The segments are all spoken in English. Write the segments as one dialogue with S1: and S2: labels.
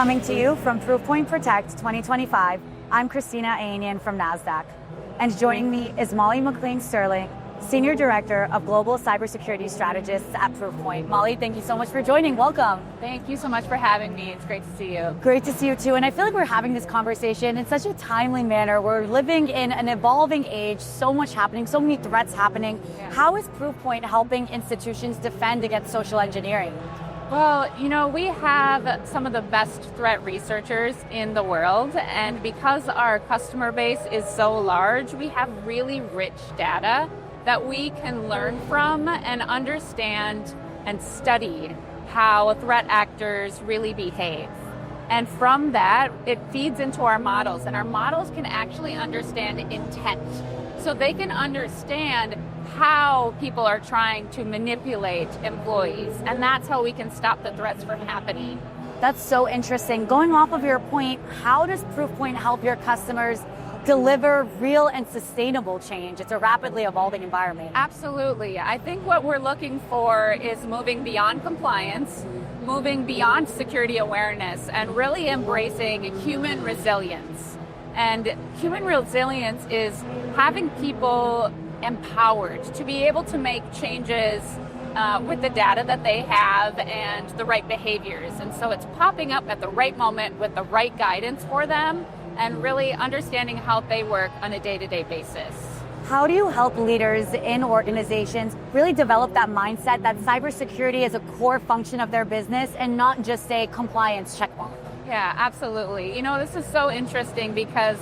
S1: Coming to you from Proofpoint Protect 2025, I'm Kristina Ayanian from Nasdaq. And joining me is McLain Sterling, Senior Director of Global Cybersecurity Strategists at Proofpoint. Molly, thank you so much for joining. Welcome.
S2: Thank you so much for having me. It's great to see you.
S1: Great to see you too. And I feel like we're having this conversation in such a timely manner. We're living in an evolving age, so much happening, so many threats happening.
S2: Yeah.
S1: How is Proofpoint helping institutions defend against social engineering?
S2: Well, we have some of the best threat researchers in the world, and because our customer base is so large, we have really rich data that we can learn from and understand and study how threat actors really behave. And from that, it feeds into our models, and our models can actually understand intent. So they can understand how people are trying to manipulate employees, and that's how we can stop the threats from happening.
S1: That's so interesting. Going off of your point, how does Proofpoint help your customers deliver real and sustainable change? It's a rapidly evolving environment.
S2: Absolutely. I think what we're looking for is moving beyond compliance, moving beyond security awareness, and really embracing human resilience. And human resilience is having people empowered to be able to make changes with the data that they have and the right behaviors. And so it's popping up at the right moment with the right guidance for them and really understanding how they work on a day-to-day basis.
S1: How do you help leaders in organizations really develop that mindset that cybersecurity is a core function of their business and not just a compliance checkbox?
S2: Yeah, absolutely. This is so interesting because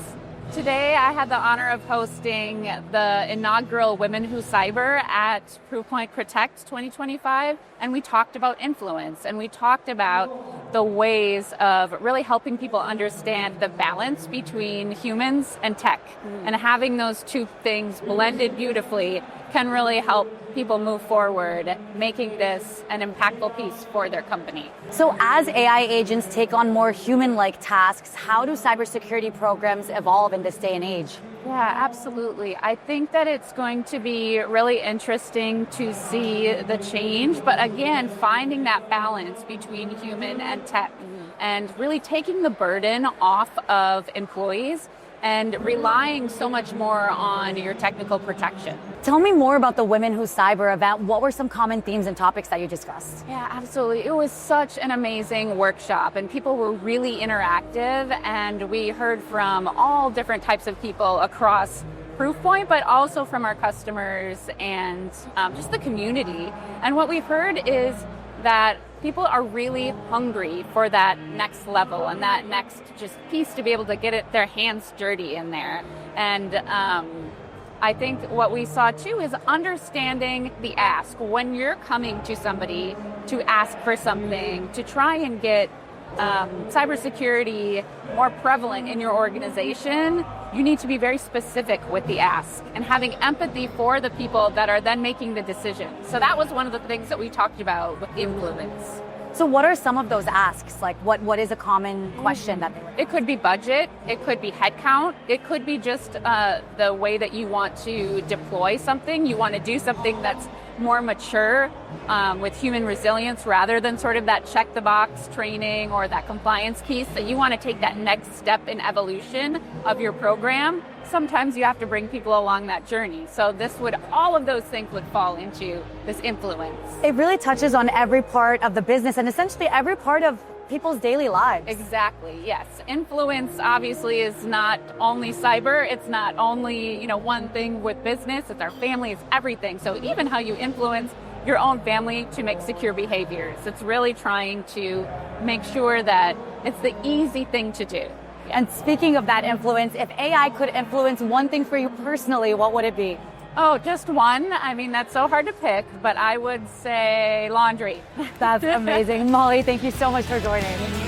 S2: today I had the honor of hosting the inaugural Women Who Cyber at Proofpoint Protect 2025, and we talked about influence, and we talked about the ways of really helping people understand the balance between humans and tech, and having those two things blended beautifully can really help people move forward, making this an impactful piece for their company.
S1: So as AI agents take on more human-like tasks, how do cybersecurity programs evolve in this day and age?
S2: Yeah, absolutely. I think that it's going to be really interesting to see the change, but again, finding that balance between human and tech and really taking the burden off of employees and relying so much more on your technical protection.
S1: Tell me more about the Women Who Cyber event. What were some common themes and topics that you discussed?
S2: Yeah, absolutely. It was such an amazing workshop, and people were really interactive, and we heard from all different types of people across Proofpoint, but also from our customers and just the community. And what we've heard is that people are really hungry for that next level and that next just piece to be able to get their hands dirty in there. And I think what we saw too is understanding the ask. When you're coming to somebody to ask for something, to try and get cybersecurity more prevalent in your organization, you need to be very specific with the ask and having empathy for the people that are then making the decision. So that was one of the things that we talked about with influence.
S1: So what are some of those asks? Like what is a common question that they would?
S2: It could be budget, it could be headcount, it could be just the way that you want to deploy something. You want to do something that's more mature with human resilience rather than sort of that check the box training or that compliance piece, that you want to take that next step in evolution of your program. Sometimes you have to bring people along that journey. So all of those things would fall into this influence.
S1: It really touches on every part of the business and essentially every part of people's daily lives.
S2: Exactly, yes. Influence obviously is not only cyber, it's not only, one thing with business, it's our family, it's everything. So even how you influence your own family to make secure behaviors. It's really trying to make sure that it's the easy thing to do.
S1: And speaking of that influence, if AI could influence one thing for you personally, what would it be?
S2: Oh, just one. I mean, that's so hard to pick, but I would say laundry.
S1: That's amazing. Molly, thank you so much for joining.